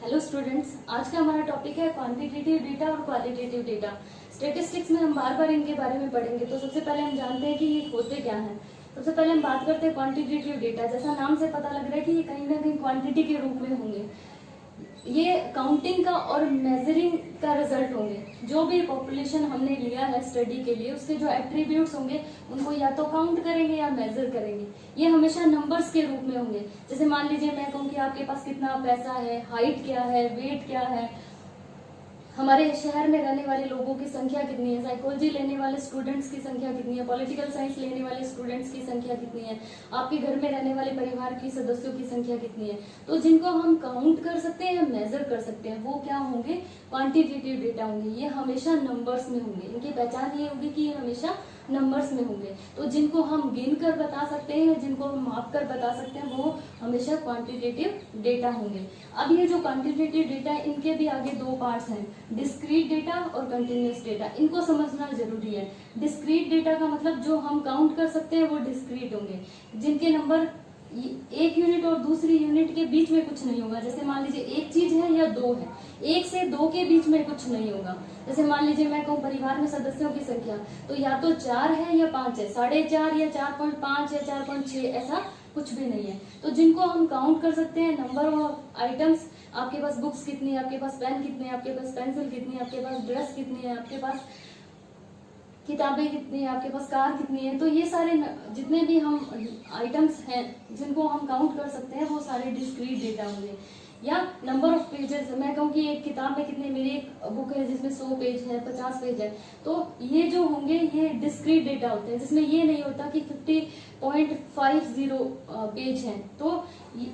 Hello students, आज का हमारा टॉपिक है क्वांटिटेटिव डेटा और क्वालिटेटिव डेटा। स्टैटिस्टिक्स में हम बार बार इनके बारे में पढ़ेंगे। तो सबसे पहले हम जानते हैं कि ये होते क्या हैं। सबसे पहले हम बात करते हैं क्वांटिटेटिव डेटा। जैसा नाम से पता लग रहा है कि ये कहीं ना कहीं क्वांटिटी के रूप में होंगे। ये काउंटिंग का और मेजरिंग का रिजल्ट होंगे। जो भी पॉपुलेशन हमने लिया है स्टडी के लिए, उसके जो एट्रीब्यूट्स होंगे उनको या तो काउंट करेंगे या मेजर करेंगे। ये हमेशा नंबर्स के रूप में होंगे। जैसे मान लीजिए मैं कहूँ कि आपके पास कितना पैसा है, हाइट क्या है, वेट क्या है, हमारे शहर में रहने वाले लोगों की संख्या कितनी है, साइकोलॉजी लेने वाले स्टूडेंट्स की संख्या कितनी है, पॉलिटिकल साइंस लेने वाले स्टूडेंट्स की संख्या कितनी है, आपके घर में रहने वाले परिवार की सदस्यों की संख्या कितनी है। तो जिनको हम काउंट कर सकते हैं या मेजर कर सकते हैं वो क्या होंगे, क्वांटिटेटिव डेटा होंगे। ये हमेशा नंबर्स में होंगे। इनकी पहचान ये होगी कि ये हमेशा नंबर्स में होंगे। तो जिनको हम गिन कर बता सकते हैं, जिनको हम माप कर बता सकते हैं, वो हमेशा क्वांटिटेटिव डेटा होंगे। अब ये जो क्वांटिटेटिव डेटा है, इनके भी आगे दो पार्ट्स हैं, डिस्क्रीट डेटा और कंटिन्यूअस डेटा। इनको समझना जरूरी है। डिस्क्रीट डेटा का मतलब जो हम काउंट कर सकते हैं वो डिस्क्रीट होंगे, जिनके नंबर एक यूनिट और दूसरी यूनिट के बीच में कुछ नहीं होगा। जैसे मान लीजिए एक चीज है या दो है, एक से दो के बीच में कुछ नहीं होगा। जैसे मान लीजिए मैं कहूँ परिवार में सदस्यों की संख्या, तो या तो 4 है या 5 है, 4.5 या 4.5 या 4.6, ऐसा कुछ भी नहीं है। तो जिनको हम काउंट कर सकते हैं, नंबर ऑफ आइटम्स, आपके पास बुक्स कितनी है, आपके पास पेन कितने हैं, आपके पास पेंसिल कितनी है, आपके पास ड्रेस कितनी है, आपके पास किताबें कितनी है, आपके पास कार कितनी है। तो ये सारे जितने भी हम आइटम्स हैं जिनको हम काउंट कर सकते हैं वो सारे डिस्क्रीट डेटा होंगे। या नंबर ऑफ पेजेस, मैं कहूँ कि एक किताब में कितने, मेरी एक बुक है जिसमें 100 पेज है, 50 पेज है, तो ये जो होंगे ये डिस्क्रीट डेटा होते हैं, जिसमें ये नहीं होता कि 50.50 पेज है। तो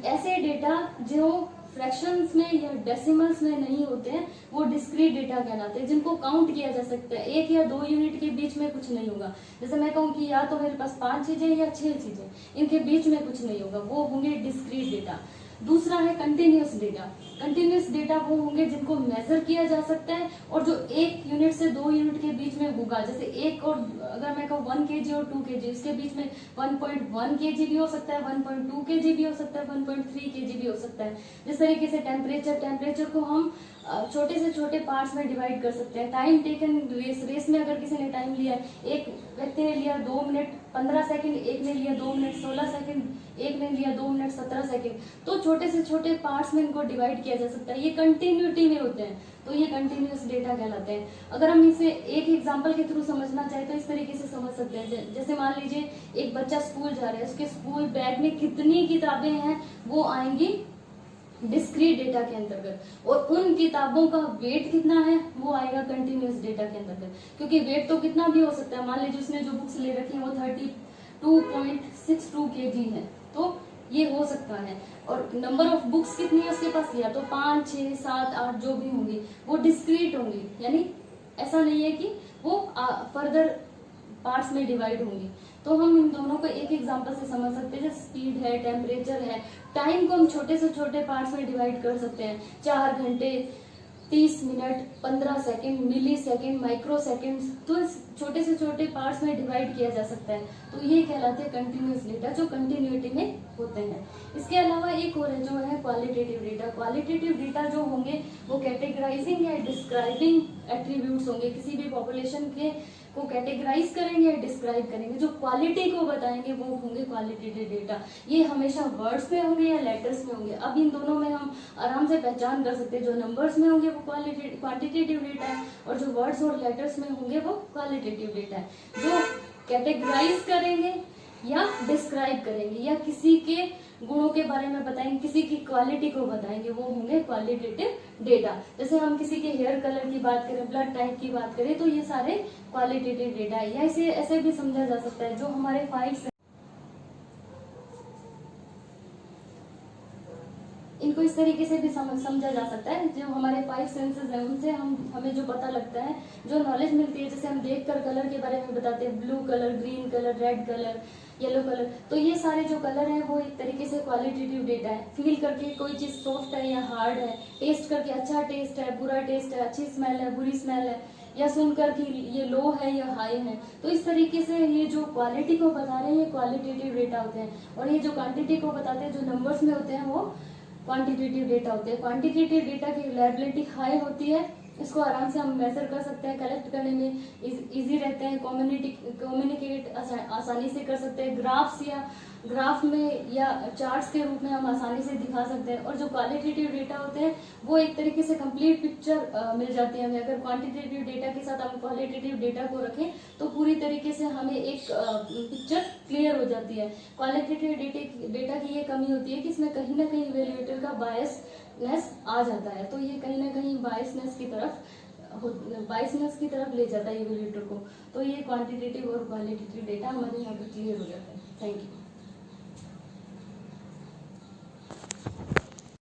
ऐसे डेटा जो फ्रैक्शंस में या डेसिमल्स में नहीं होते हैं वो डिस्क्रीट डेटा कहलाते हैं, जिनको काउंट किया जा सकता है। एक या दो यूनिट के बीच में कुछ नहीं होगा। जैसे मैं कहूँ कि या तो मेरे पास 5 चीजें या 6 चीजें, इनके बीच में कुछ नहीं होगा, वो होंगे डिस्क्रीट डेटा। दूसरा है कंटिन्यूअस डेटा। कंटिन्यूअस डेटा वो होंगे जिनको मेजर किया जा सकता है और जो एक यूनिट से दो यूनिट के बीच में होगा। जैसे एक और अगर मैं कहूँ 1 kg और 2 kg, उसके बीच में 1.1 kg भी हो सकता है, 1.2 kg भी हो सकता है, 1.3 kg भी हो सकता है। जिस तरीके से टेम्परेचर को हम छोटे से छोटे पार्ट्स में डिवाइड कर सकते हैं। टाइम टेकन रेस में अगर किसी ने टाइम लिया, एक व्यक्ति ने लिया 2 मिनट 15 सेकंड, एक ने लिया 2 मिनट 16 सेकंड, एक ने लिया 2 मिनट 17 सेकंड, तो छोटे से छोटे पार्ट्स में इनको डिवाइड किया जा सकता है। ये कंटिन्यूटी में होते हैं, तो ये कंटिन्यूअस डेटा कहलाते हैं। अगर हम इसे एक एग्जांपल के थ्रू समझना चाहे तो इस तरीके से समझ सकते हैं। जैसे मान लीजिए एक बच्चा स्कूल जा रहा है, उसके स्कूल बैग में कितनी किताबें हैं वो आएंगी डिस्क्रीट डेटा के अंतर्गत, और उन किताबों का वेट कितना है वो आएगा कंटिन्यूअस डेटा के अंतर्गत। क्योंकि वेट तो कितना भी हो सकता है, मान लीजिए उसने जो बुक्स ले रखी है वो 32.62 kg है, तो ये हो सकता है। और नंबर ऑफ बुक्स कितनी है उसके पास, या तो 5, 6, 7, 8 जो भी होंगी वो डिस्क्रीट होंगी, यानी ऐसा नहीं है कि वो फर्दर पार्ट्स में डिवाइड होंगी। तो हम इन दोनों को एक एग्जांपल से समझ सकते हैं। जैसे स्पीड है, टेम्परेचर है, टाइम को हम छोटे से छोटे पार्ट्स में डिवाइड कर सकते हैं। 4 घंटे, 30 मिनट, 15 सेकंड, मिली सेकंड, माइक्रो सेकंड, तो इस छोटे से छोटे पार्ट्स में डिवाइड किया जा सकता है। तो ये कहलाते हैं कंटिन्यूअस डेटा, जो कंटिन्यूटी में होते हैं। इसके अलावा एक और है जो है क्वालिटेटिव डेटा। क्वालिटेटिव डेटा जो होंगे वो कैटेगराइजिंग या डिस्क्राइबिंग एट्रीब्यूट्स होंगे। किसी भी पॉपुलेशन के को कैटेगराइज करेंगे या डिस्क्राइब करेंगे, जो क्वालिटी को बताएंगे वो होंगे क्वालिटेटिव डेटा। ये हमेशा वर्ड्स में होंगे या लेटर्स में होंगे। अब इन दोनों में हम आराम से पहचान कर सकते हैं। जो नंबर्स में होंगे वो क्वांटिटेटिव डेटा है, और जो वर्ड्स और लेटर्स में होंगे वो क्वालिटेटिव डेटा है। जो कैटेगराइज करेंगे या डिस्क्राइब करेंगे या किसी के गुणों के बारे में बताएंगे, किसी की क्वालिटी को बताएंगे, वो होंगे क्वालिटेटिव डेटा। जैसे हम किसी के हेयर कलर की बात करें, ब्लड टाइप की बात करें, तो ये सारे क्वालिटेटिव डेटा है। या इसे ऐसे भी समझा जा सकता है, जो हमारे 5 इनको इस तरीके से भी समझा जा सकता है। जो हमारे 5 सेंसेस हैं उनसे हमें जो पता लगता है, जो नॉलेज मिलती है, जैसे हम देखकर कलर के बारे में बताते हैं, blue colour, green colour, red colour, yellow colour, तो ये सारे जो कलर हैं वो एक तरीके से क्वालिटेटिव डेटा है। फील करके कोई चीज सॉफ्ट है या हार्ड है, टेस्ट करके अच्छा टेस्ट है, बुरा टेस्ट है, अच्छी स्मेल है, बुरी स्मेल है, या सुनकर कि ये लो है या हाई है। तो इस तरीके से ये जो क्वालिटी को बता रहे हैं ये क्वालिटेटिव डेटा होते हैं, और ये जो क्वांटिटी को बताते हैं, जो नंबर्स में होते हैं, वो क्वांटिटेटिव डेटा होते हैं। क्वांटिटेटिव डेटा की रिलायबिलिटी हाई होती है, इसको आराम से हम मेजर कर सकते हैं, कलेक्ट करने में इजी रहते हैं, कम्युनिकेट आसानी से कर सकते हैं, ग्राफ में या चार्ट्स के रूप में हम आसानी से दिखा सकते हैं। और जो क्वालिटेटिव डेटा होते हैं वो एक तरीके से कंप्लीट पिक्चर मिल जाती है हमें। अगर क्वांटिटेटिव डेटा के साथ हम क्वालिटेटिव डेटा को रखें तो पूरी तरीके से हमें एक पिक्चर क्लियर हो जाती है। क्वालिटेटिव डेटा की ये कमी होती है कि इसमें कहीं ना कहीं इवैल्यूएटर का बायसनेस आ जाता है, तो ये कहीं ना कहीं बायसनेस की तरफ ले जाता है इवैल्यूएटर को। तो ये क्वांटिटेटिव और क्वालिटेटिव डेटा हमारे यहाँ पे क्लियर हो जाता है। Thank you.